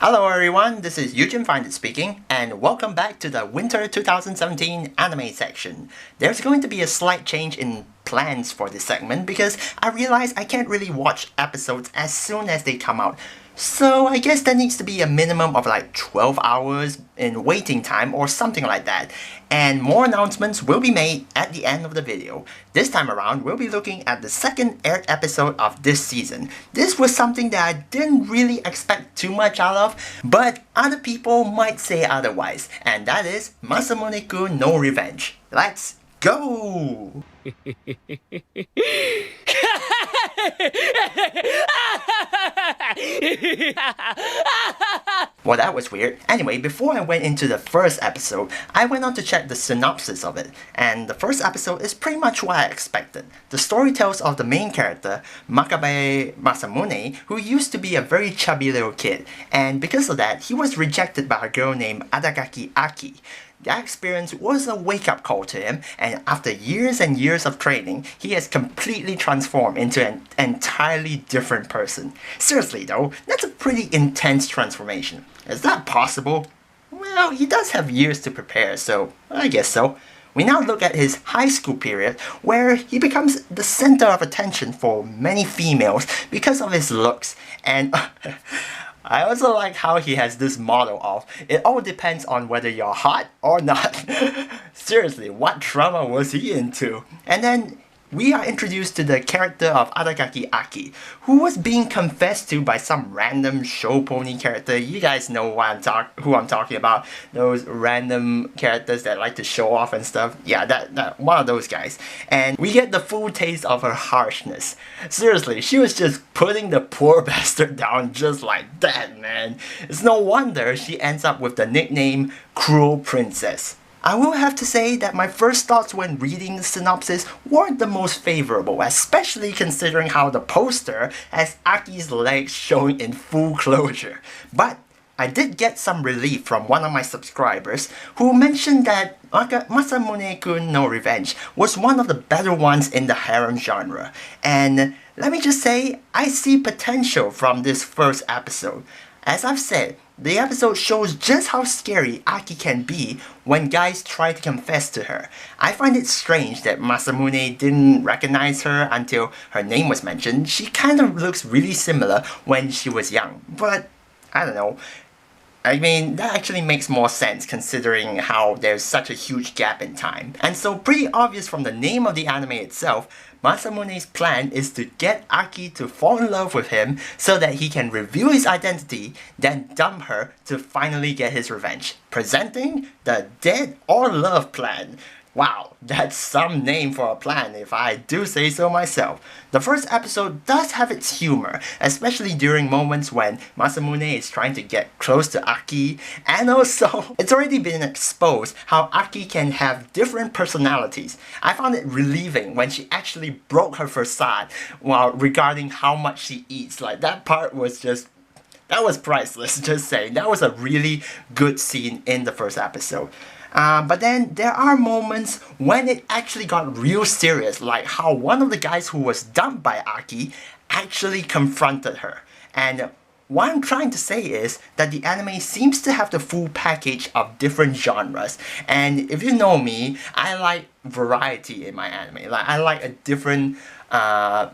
Hello everyone, this is Eugene Findit speaking, and welcome back to the Winter 2017 anime section. There's going to be a slight change in plans for this segment because I realize I can't really watch episodes as soon as they come out. So I guess there needs to be a minimum of like 12 hours in waiting time or something like that. And more announcements will be made at the end of the video. This time around, we'll be looking at the second aired episode of this season. This was something that I didn't really expect too much out of, but other people might say otherwise. And that is Masamune-kun no Revenge. Let's go! Well, that was weird. Anyway, before I went into the first episode, I went on to check the synopsis of it, and the first episode is pretty much what I expected. The story tells of the main character, Makabe Masamune, who used to be a very chubby little kid, and because of that, he was rejected by a girl named Adagaki Aki. That experience was a wake-up call to him, and after years and years of training, he has completely transformed into an entirely different person. Seriously though, that's a pretty intense transformation. Is that possible? Well, he does have years to prepare, so I guess so. We now look at his high school period, where he becomes the center of attention for many females because of his looks, and I also like how he has this motto of, it all depends on whether you're hot or not. Seriously, what drama was he into? And then we are introduced to the character of Adagaki Aki, who was being confessed to by some random show pony character. You guys know who I'm talking about. Those random characters that like to show off and stuff. Yeah, that one of those guys. And we get the full taste of her harshness. Seriously, she was just putting the poor bastard down just like that, man. It's no wonder she ends up with the nickname Cruel Princess. I will have to say that my first thoughts when reading the synopsis weren't the most favorable, especially considering how the poster has Aki's legs showing in full closure. But I did get some relief from one of my subscribers who mentioned that Masamune-kun no Revenge was one of the better ones in the harem genre. And let me just say, I see potential from this first episode. As I've said, the episode shows just how scary Aki can be when guys try to confess to her. I find it strange that Masamune didn't recognize her until her name was mentioned. She kind of looks really similar when she was young, but I don't know. I mean, that actually makes more sense considering how there's such a huge gap in time. And so pretty obvious from the name of the anime itself, Masamune's plan is to get Aki to fall in love with him so that he can reveal his identity, then dump her to finally get his revenge. Presenting the Dead or Love plan. Wow, that's some name for a plan if I do say so myself. The first episode does have its humor, especially during moments when Masamune is trying to get close to Aki, and also, it's already been exposed how Aki can have different personalities. I found it relieving when she actually broke her facade while regarding how much she eats. Like, that part was just... that was priceless, just saying. That was a really good scene in the first episode. But then there are moments when it actually got real serious, like how one of the guys who was dumped by Aki actually confronted her. And what I'm trying to say is that the anime seems to have the full package of different genres. And if you know me, I like variety in my anime. Like, I like a different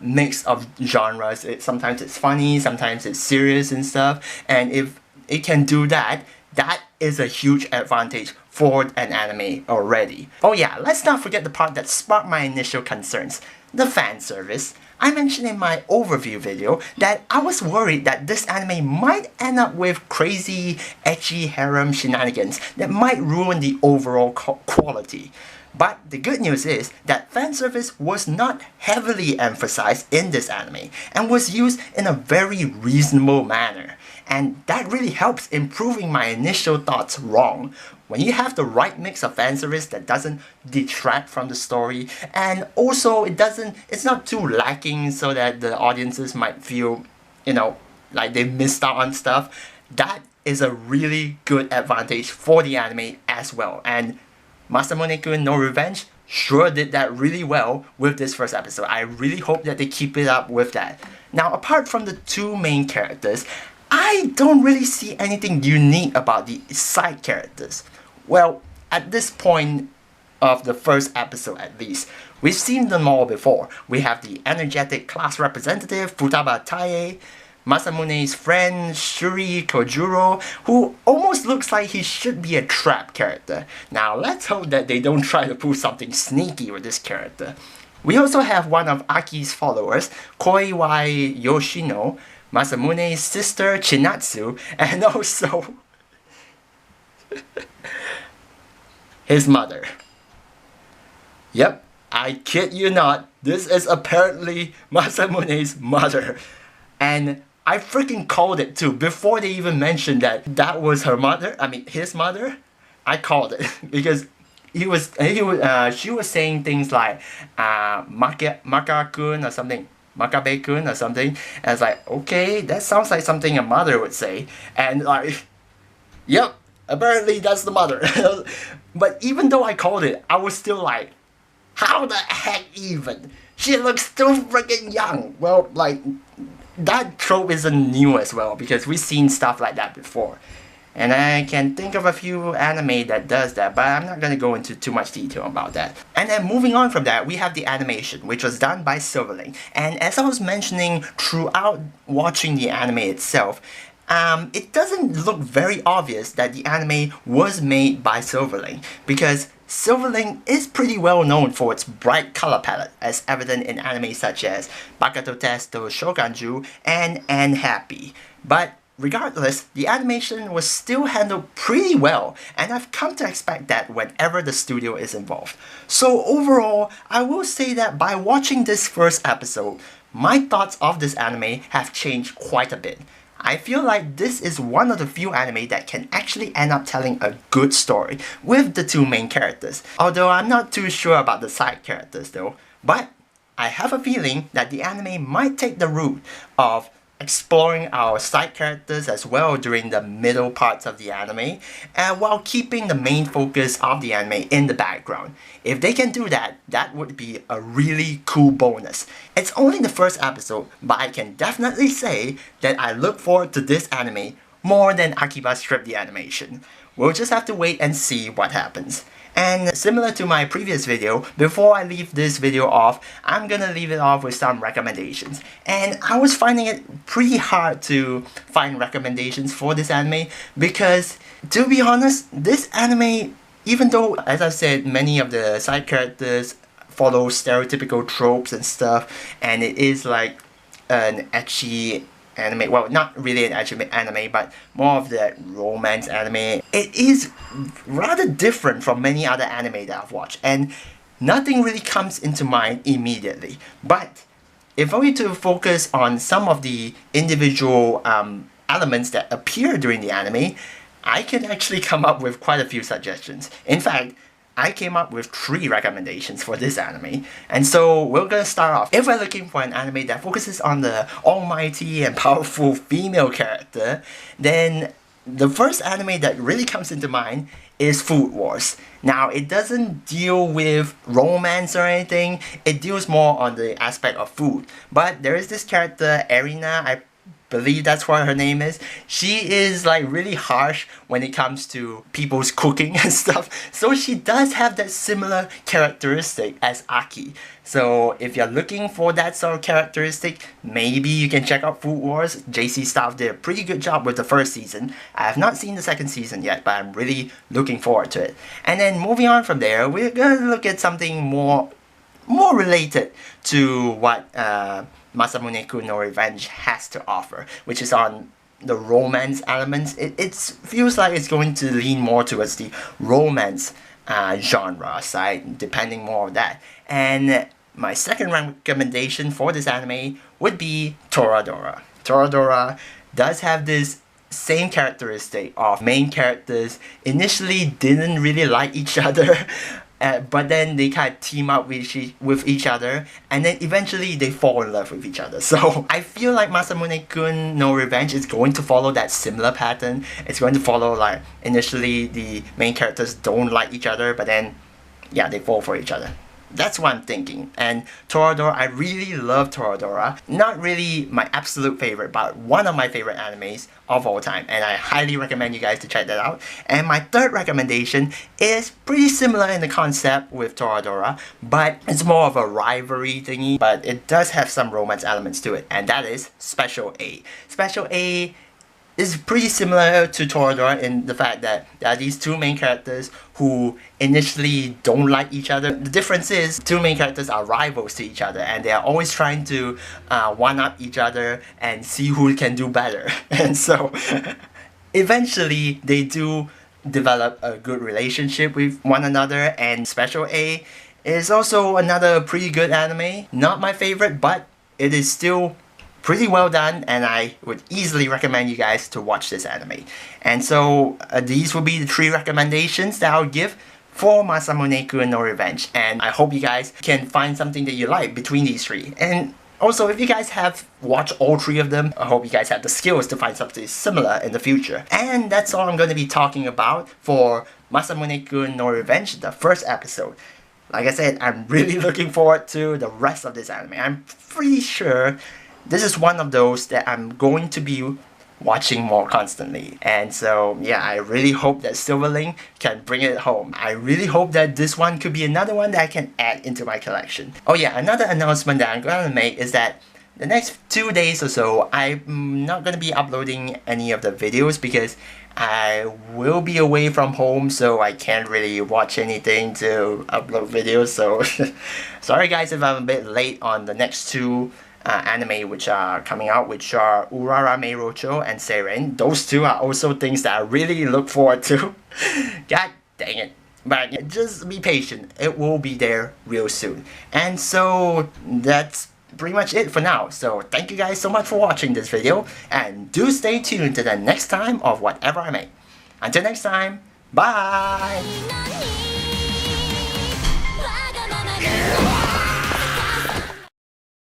mix of genres. Sometimes it's funny, sometimes it's serious and stuff. And if it can do that, that is a huge advantage for an anime already. Oh yeah, let's not forget the part that sparked my initial concerns, the fan service. I mentioned in my overview video that I was worried that this anime might end up with crazy, ecchi harem shenanigans that might ruin the overall quality. But the good news is that fanservice was not heavily emphasized in this anime and was used in a very reasonable manner. And that really helps improving my initial thoughts wrong. When you have the right mix of fanservice that doesn't detract from the story, and also it's not too lacking so that the audiences might feel, like they missed out on stuff, that is a really good advantage for the anime as well. And Masamune-kun no Revenge sure did that really well with this first episode. I really hope that they keep it up with that. Now, apart from the two main characters, I don't really see anything unique about the side characters. Well, at this point of the first episode at least, we've seen them all before. We have the energetic class representative Futaba Tae, Masamune's friend Shuri Kojuro, who almost looks like he should be a trap character. Now let's hope that they don't try to pull something sneaky with this character. We also have one of Aki's followers, Koiwai Yoshino, Masamune's sister Chinatsu, and also his mother. Yep, I kid you not, this is apparently Masamune's mother. And I freaking called it too, before they even mentioned that was her mother, his mother. I called it, because she was saying things like, Maka-kun or something. Makabe-kun or something, and it's like, okay, that sounds like something a mother would say, and like, yep, apparently that's the mother. But even though I called it, I was still like, how the heck even? She looks too freaking young. Well, like, that trope isn't new as well, because we've seen stuff like that before. And I can think of a few anime that does that, but I'm not going to go into too much detail about that. And then moving on from that, we have the animation, which was done by Silverlink. And as I was mentioning throughout watching the anime itself, it doesn't look very obvious that the anime was made by Silverlink, because Silverlink is pretty well known for its bright color palette, as evident in anime such as Baka to Testo Shoukanjuu and Happy. But regardless, the animation was still handled pretty well, and I've come to expect that whenever the studio is involved. So overall, I will say that by watching this first episode, my thoughts of this anime have changed quite a bit. I feel like this is one of the few anime that can actually end up telling a good story with the two main characters. Although I'm not too sure about the side characters though, but I have a feeling that the anime might take the route of exploring our side characters as well during the middle parts of the anime, and while keeping the main focus of the anime in the background. If they can do that, that would be a really cool bonus. It's only the first episode, but I can definitely say that I look forward to this anime more than Akiba's Strip the Animation. We'll just have to wait and see what happens. And similar to my previous video, before I leave this video off, I'm gonna leave it off with some recommendations. And I was finding it pretty hard to find recommendations for this anime, because to be honest, this anime, even though, as I said, many of the side characters follow stereotypical tropes and stuff, and it is like an ecchi anime, well, not really an anime, but more of the romance anime. It is rather different from many other anime that I've watched, and nothing really comes into mind immediately. But if I were to focus on some of the individual elements that appear during the anime, I can actually come up with quite a few suggestions. In fact, I came up with 3 recommendations for this anime. And so we're gonna start off. If we're looking for an anime that focuses on the almighty and powerful female character, then the first anime that really comes into mind is Food Wars. Now, it doesn't deal with romance or anything, it deals more on the aspect of food. But there is this character, Erina, I believe that's what her name is. She is like really harsh when it comes to people's cooking and stuff. So she does have that similar characteristic as Aki. So if you're looking for that sort of characteristic, maybe you can check out Food Wars. JC Staff did a pretty good job with the first season. I have not seen the second season yet, but I'm really looking forward to it. And then moving on from there, we're gonna look at something more related to what Masamune-kun no Revenge has to offer, which is on the romance elements. It feels like it's going to lean more towards the romance genre side, depending more on that. And my second recommendation for this anime would be Toradora. Toradora does have this same characteristic of main characters initially didn't really like each other, but then they kind of team up with each other, and then eventually they fall in love with each other. So I feel like Masamune-kun no Revenge is going to follow that similar pattern. It's going to follow like initially the main characters don't like each other, but then yeah, they fall for each other. That's what I'm thinking. And Toradora, I really love Toradora. Not really my absolute favorite, but one of my favorite animes of all time. And I highly recommend you guys to check that out. And my third recommendation is pretty similar in the concept with Toradora, but it's more of a rivalry thingy, but it does have some romance elements to it. And that is Special A. Special A is pretty similar to Toradora in the fact that there are these two main characters who initially don't like each other. The difference is two main characters are rivals to each other and they are always trying to one-up each other and see who can do better. And so eventually they do develop a good relationship with one another, and Special A is also another pretty good anime. Not my favorite, but it is still pretty well done, and I would easily recommend you guys to watch this anime. And so these will be the 3 recommendations that I'll give for Masamune-kun no Revenge, and I hope you guys can find something that you like between these 3. And also, if you guys have watched all 3 of them, I hope you guys have the skills to find something similar in the future. And that's all I'm going to be talking about for Masamune-kun no Revenge, the first episode. Like I said, I'm really looking forward to the rest of this anime. I'm pretty sure this is one of those that I'm going to be watching more constantly. And so yeah, I really hope that Silverling can bring it home. I really hope that this one could be another one that I can add into my collection. Oh yeah, another announcement that I'm going to make is that the next 2 days or so, I'm not going to be uploading any of the videos because I will be away from home, so I can't really watch anything to upload videos. So sorry guys if I'm a bit late on the next 2 anime which are coming out, which are Urara Meirocho and Seiren. Those 2 are also things that I really look forward to. God dang it. But yeah, just be patient, it will be there real soon. And so that's pretty much it for now. So thank you guys so much for watching this video, and do stay tuned to the next time of whatever I make. Until next time, bye!